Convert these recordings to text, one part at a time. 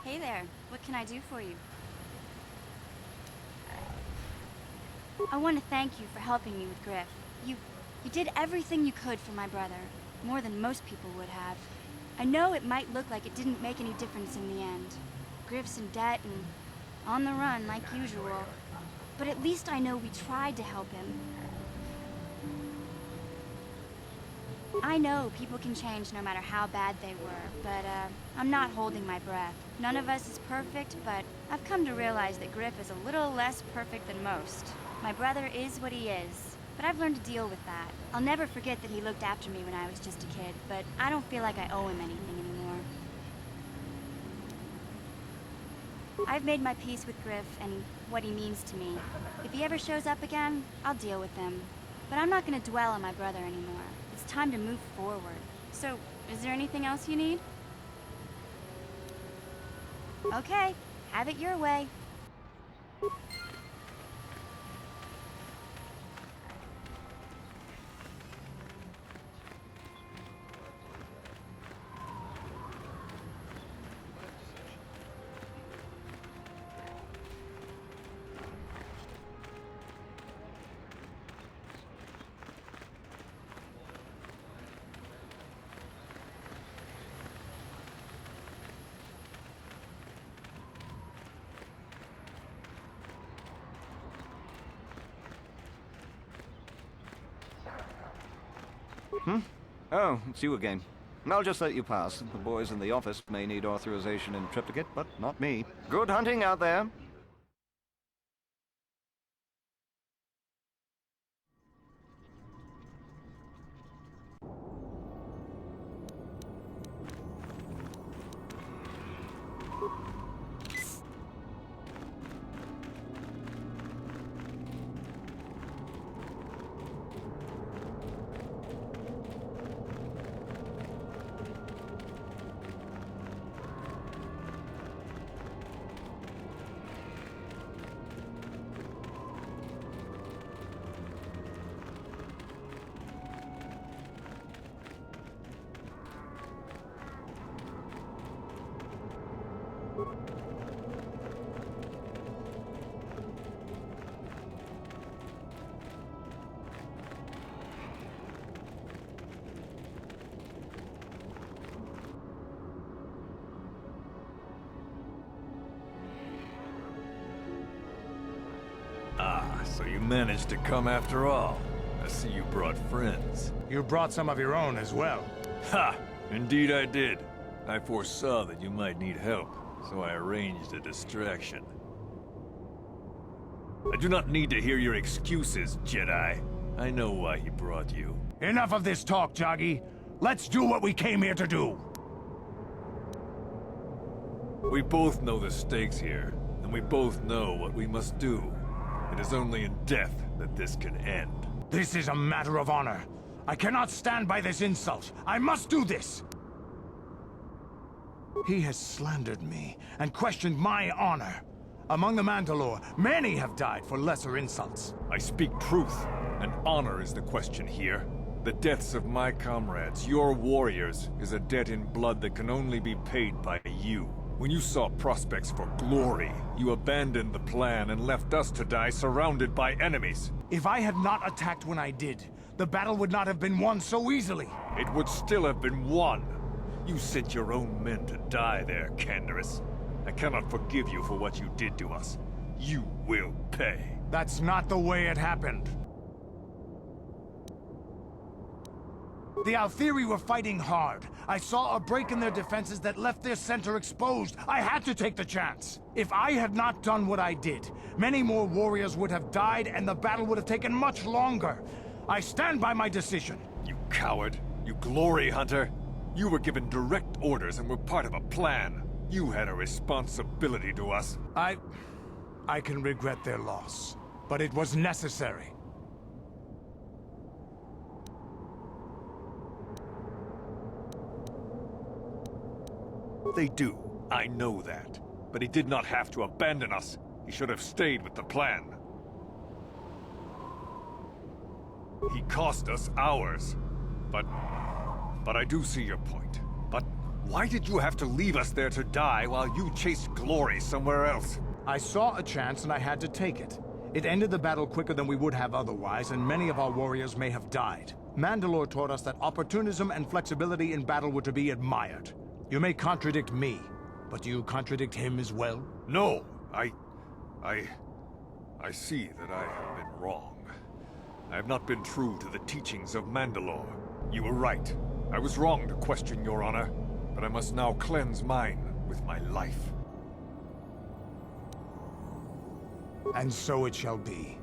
Hey there, what can I do for you? I want to thank you for helping me with Griff. You did everything you could for my brother, more than most people would have. I know it might look like it didn't make any difference in the end. Griff's in debt and on the run like usual. But at least I know we tried to help him. I know people can change no matter how bad they were, but I'm not holding my breath. None of us is perfect, but I've come to realize that Griff is a little less perfect than most. My brother is what he is, but I've learned to deal with that. I'll never forget that he looked after me when I was just a kid, but I don't feel like I owe him anything anymore. I've made my peace with Griff and what he means to me. If he ever shows up again, I'll deal with him. But I'm not gonna dwell on my brother anymore. It's time to move forward. So, is there anything else you need? Okay, have it your way. Oh, it's you again. I'll just let you pass. The boys in the office may need authorization and triplicate, but not me. Good hunting out there. Ah, so you managed to come after all. I see you brought friends. You brought some of your own as well. Ha! Indeed I did. I foresaw that you might need help, so I arranged a distraction. I do not need to hear your excuses, Jedi. I know why he brought you. Enough of this talk, Jagi. Let's do what we came here to do. We both know the stakes here, and we both know what we must do. It is only in death that this can end. This is a matter of honor. I cannot stand by this insult. I must do this. He has slandered me and questioned my honor. Among the Mandalore, many have died for lesser insults. I speak truth, and honor is the question here. The deaths of my comrades, your warriors, is a debt in blood that can only be paid by you. When you saw prospects for glory, you abandoned the plan and left us to die surrounded by enemies. If I had not attacked when I did, the battle would not have been won so easily. It would still have been won. You sent your own men to die there, Canderous. I cannot forgive you for what you did to us. You will pay. That's not the way it happened. The Althiri were fighting hard. I saw a break in their defenses that left their center exposed. I had to take the chance. If I had not done what I did, many more warriors would have died and the battle would have taken much longer. I stand by my decision. You coward. You glory hunter. You were given direct orders and were part of a plan. You had a responsibility to us. I can regret their loss, but it was necessary. They do. I know that. But he did not have to abandon us. He should have stayed with the plan. He cost us hours. But I do see your point. But Why did you have to leave us there to die while you chased glory somewhere else? I saw a chance and I had to take it. It ended the battle quicker than we would have otherwise, and many of our warriors may have died. Mandalore taught us that opportunism and flexibility in battle were to be admired. You may contradict me, but do you contradict him as well? No, I see that I have been wrong. I have not been true to the teachings of Mandalore. You were right. I was wrong to question your honor, but I must now cleanse mine with my life. And so it shall be.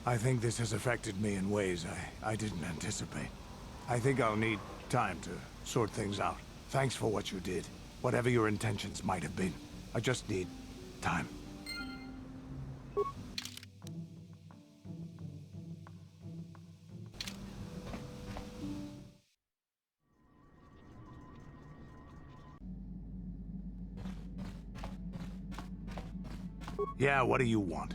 I think this has affected me in ways I didn't anticipate. I think I'll need time to sort things out. Thanks for what you did. Whatever your intentions might have been. I just need time. Yeah, what do you want?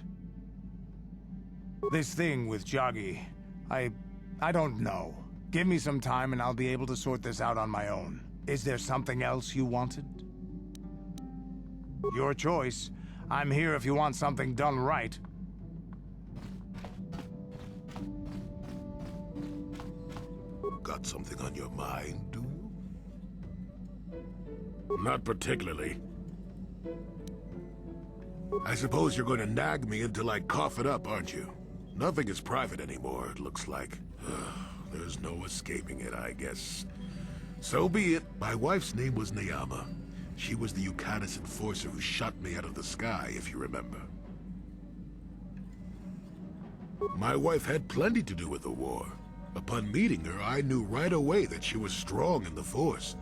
This thing with Jagi, I don't know. Give me some time and I'll be able to sort this out on my own. Is there something else you wanted? Your choice. I'm here if you want something done right. Got something on your mind, do you? Not particularly. I suppose you're going to nag me until I cough it up, aren't you? Nothing is private anymore, it looks like. There's no escaping it, I guess. So be it. My wife's name was Neyama. She was the Yukanis enforcer who shot me out of the sky, if you remember. My wife had plenty to do with the war. Upon meeting her, I knew right away that she was strong in the Force.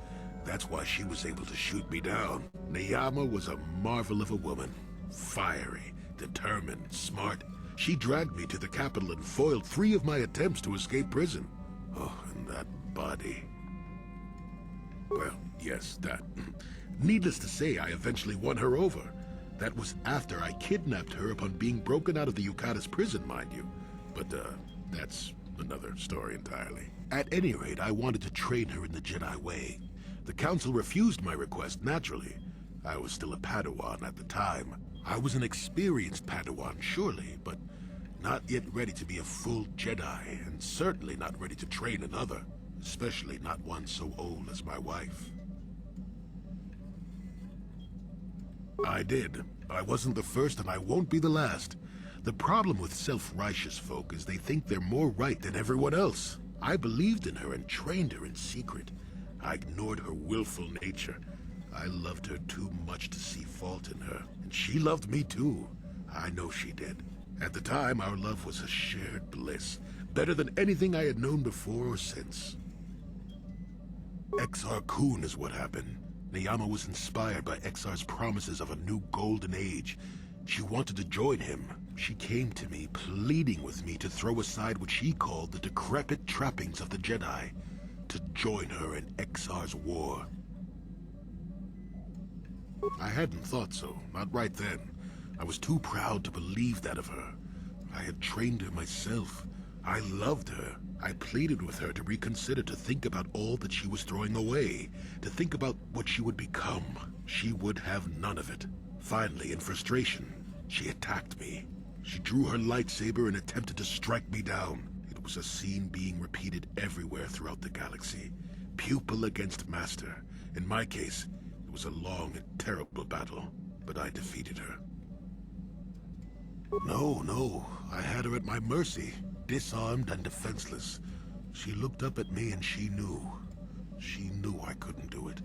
That's why she was able to shoot me down. Neyama was a marvel of a woman. Fiery, determined, smart. She dragged me to the capital and foiled 3 of my attempts to escape prison. Oh, and that body. Well, yes, that. Needless to say, I eventually won her over. That was after I kidnapped her upon being broken out of the Yukatas prison, mind you. But, that's another story entirely. At any rate, I wanted to train her in the Jedi way. The Council refused my request, naturally. I was still a Padawan at the time. I was an experienced Padawan, surely, but not yet ready to be a full Jedi, and certainly not ready to train another, especially not one so old as my wife. I did. I wasn't the first, and I won't be the last. The problem with self-righteous folk is they think they're more right than everyone else. I believed in her and trained her in secret. I ignored her willful nature. I loved her too much to see fault in her, and she loved me too. I know she did. At the time, our love was a shared bliss, better than anything I had known before or since. Exar Kun is what happened. Neyama was inspired by Exar's promises of a new golden age. She wanted to join him. She came to me, pleading with me to throw aside what she called the decrepit trappings of the Jedi, to join her in Exar's war. I hadn't thought so, not right then. I was too proud to believe that of her. I had trained her myself. I loved her. I pleaded with her to reconsider, to think about all that she was throwing away, to think about what she would become. She would have none of it. Finally, in frustration, she attacked me. She drew her lightsaber and attempted to strike me down. It was a scene being repeated everywhere throughout the galaxy. Pupil against master. In my case, it was a long and terrible battle, but I defeated her. No, I had her at my mercy, disarmed and defenseless. She looked up at me and she knew. She knew I couldn't do it.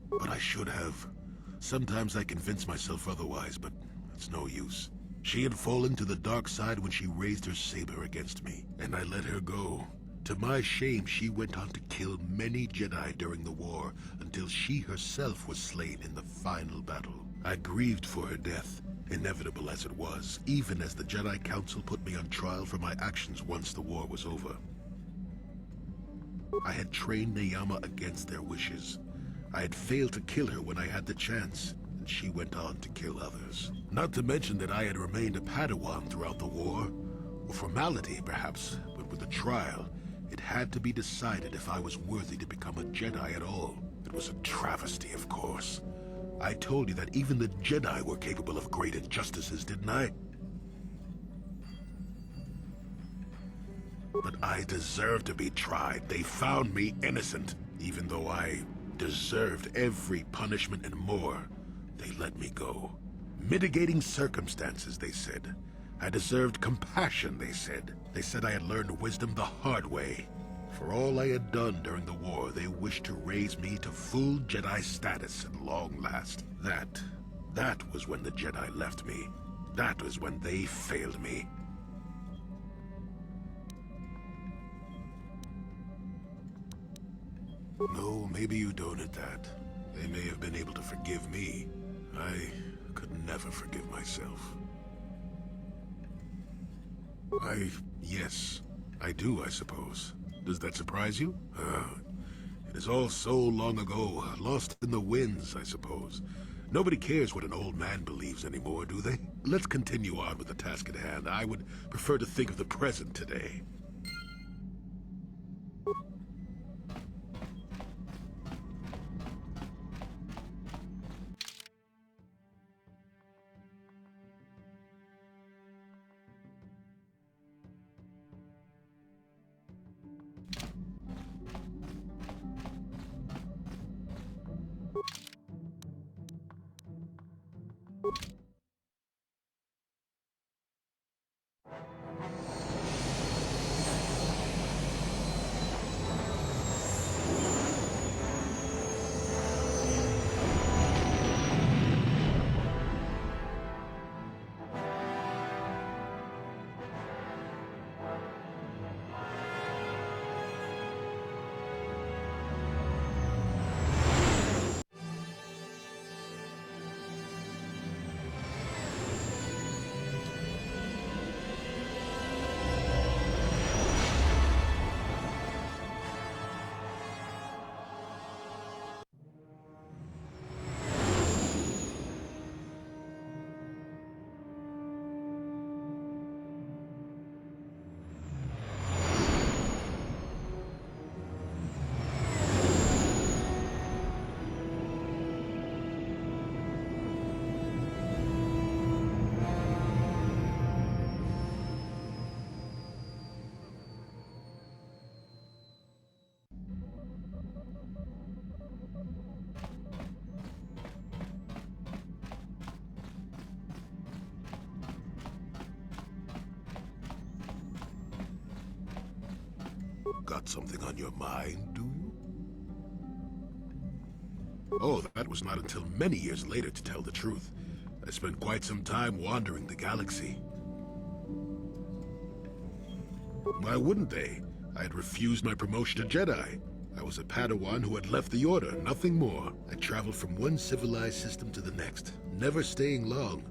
But I should have. Sometimes I convince myself otherwise, but it's no use. She had fallen to the dark side when she raised her saber against me, and I let her go. To my shame, she went on to kill many Jedi during the war, until she herself was slain in the final battle. I grieved for her death, inevitable as it was, even as the Jedi Council put me on trial for my actions once the war was over. I had trained Neyama against their wishes. I had failed to kill her when I had the chance, and she went on to kill others. Not to mention that I had remained a Padawan throughout the war. A formality, perhaps, but with the trial, it had to be decided if I was worthy to become a Jedi at all. It was a travesty, of course. I told you that even the Jedi were capable of great injustices, didn't I? But I deserved to be tried. They found me innocent. Even though I deserved every punishment and more, they let me go. Mitigating circumstances, they said. I deserved compassion, they said. They said I had learned wisdom the hard way. For all I had done during the war, they wished to raise me to full Jedi status at long last. That was when the Jedi left me. That was when they failed me. No, maybe you don't at that. They may have been able to forgive me. I could never forgive myself. Yes, I do, I suppose. Does that surprise you? It is all so long ago, lost in the winds, I suppose. Nobody cares what an old man believes anymore, do they? Let's continue on with the task at hand. I would prefer to think of the present today. Got something on your mind, do you? Oh, that was not until many years later, to tell the truth. I spent quite some time wandering the galaxy. Why wouldn't they? I had refused my promotion to Jedi. I was a Padawan who had left the Order, nothing more. I traveled from one civilized system to the next, never staying long.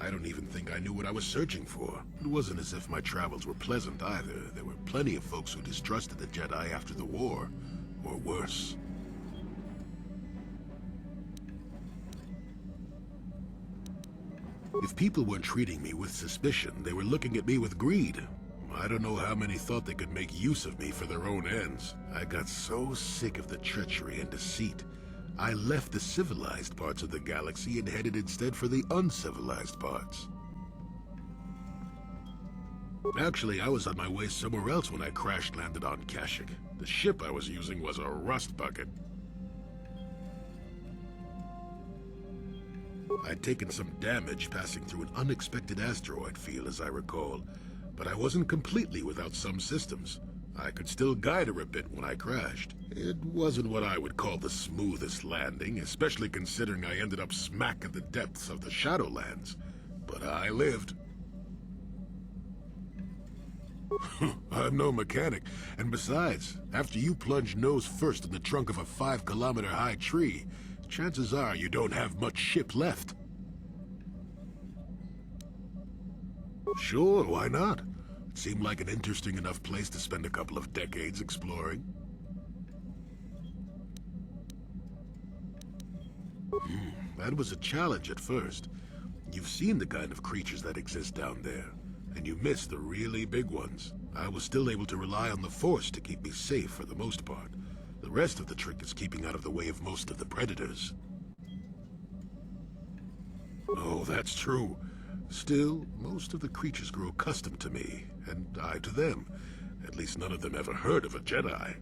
I don't even think I knew what I was searching for. It wasn't as if my travels were pleasant either. There were plenty of folks who distrusted the Jedi after the war, or worse. If people weren't treating me with suspicion, they were looking at me with greed. I don't know how many thought they could make use of me for their own ends. I got so sick of the treachery and deceit, I left the civilized parts of the galaxy and headed instead for the uncivilized parts. Actually, I was on my way somewhere else when I crash-landed on Kashyyyk. The ship I was using was a rust bucket. I'd taken some damage passing through an unexpected asteroid field, as I recall, but I wasn't completely without some systems. I could still guide her a bit when I crashed. It wasn't what I would call the smoothest landing, especially considering I ended up smack at the depths of the Shadowlands. But I lived. I'm no mechanic, and besides, after you plunge nose first in the trunk of a 5-kilometer high tree, chances are you don't have much ship left. Sure, why not? It seemed like an interesting enough place to spend a couple of decades exploring. That was a challenge at first. You've seen the kind of creatures that exist down there, and you missed the really big ones. I was still able to rely on the Force to keep me safe for the most part. The rest of the trick is keeping out of the way of most of the predators. Oh, that's true. Still, most of the creatures grew accustomed to me, and I to them. At least none of them ever heard of a Jedi.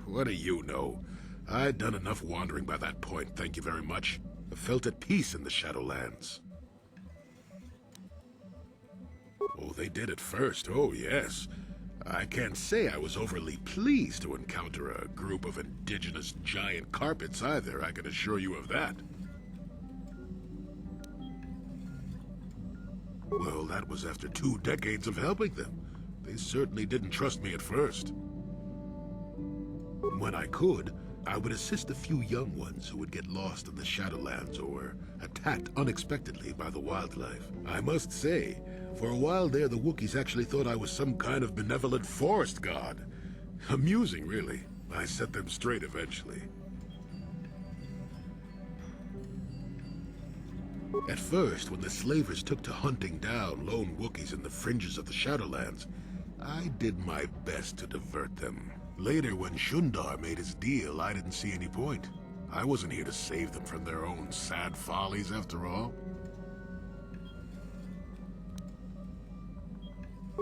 What do you know? I'd done enough wandering by that point, thank you very much. I felt at peace in the Shadowlands. Oh, they did at first, oh yes. I can't say I was overly pleased to encounter a group of indigenous giant carpets either, I can assure you of that. Well, that was after 2 decades of helping them. They certainly didn't trust me at first. When I could, I would assist a few young ones who would get lost in the Shadowlands or were attacked unexpectedly by the wildlife. I must say, for a while there, the Wookiees actually thought I was some kind of benevolent forest god. Amusing, really. I set them straight eventually. At first, when the slavers took to hunting down lone Wookiees in the fringes of the Shadowlands, I did my best to divert them. Later, when Shundar made his deal, I didn't see any point. I wasn't here to save them from their own sad follies, after all.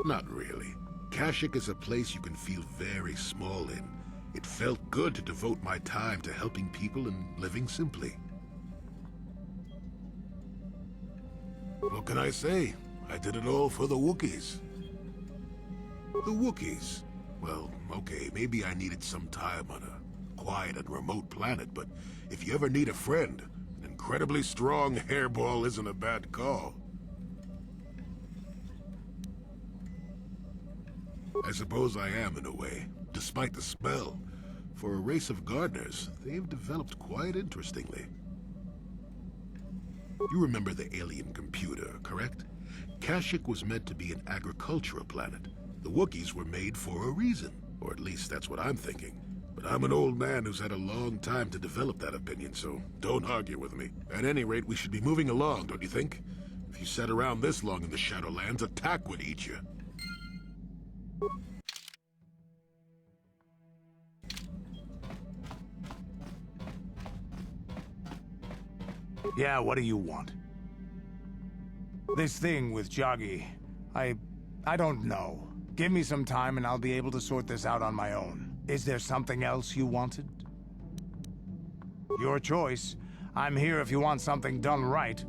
Not really. Kashyyyk is a place you can feel very small in. It felt good to devote my time to helping people and living simply. What can I say? I did it all for the Wookiees. The Wookiees? Well, okay, maybe I needed some time on a quiet and remote planet, but if you ever need a friend, an incredibly strong hairball isn't a bad call. I suppose I am in a way, despite the smell. For a race of gardeners, they've developed quite interestingly. You remember the alien computer, correct? Kashyyyk was meant to be an agricultural planet. The Wookiees were made for a reason, or at least that's what I'm thinking. But I'm an old man who's had a long time to develop that opinion, so don't argue with me. At any rate, we should be moving along, don't you think? If you sat around this long in the Shadowlands, attack would eat you. Yeah, what do you want? This thing with Jagi, I don't know. Give me some time and I'll be able to sort this out on my own. Is there something else you wanted? Your choice. I'm here if you want something done right.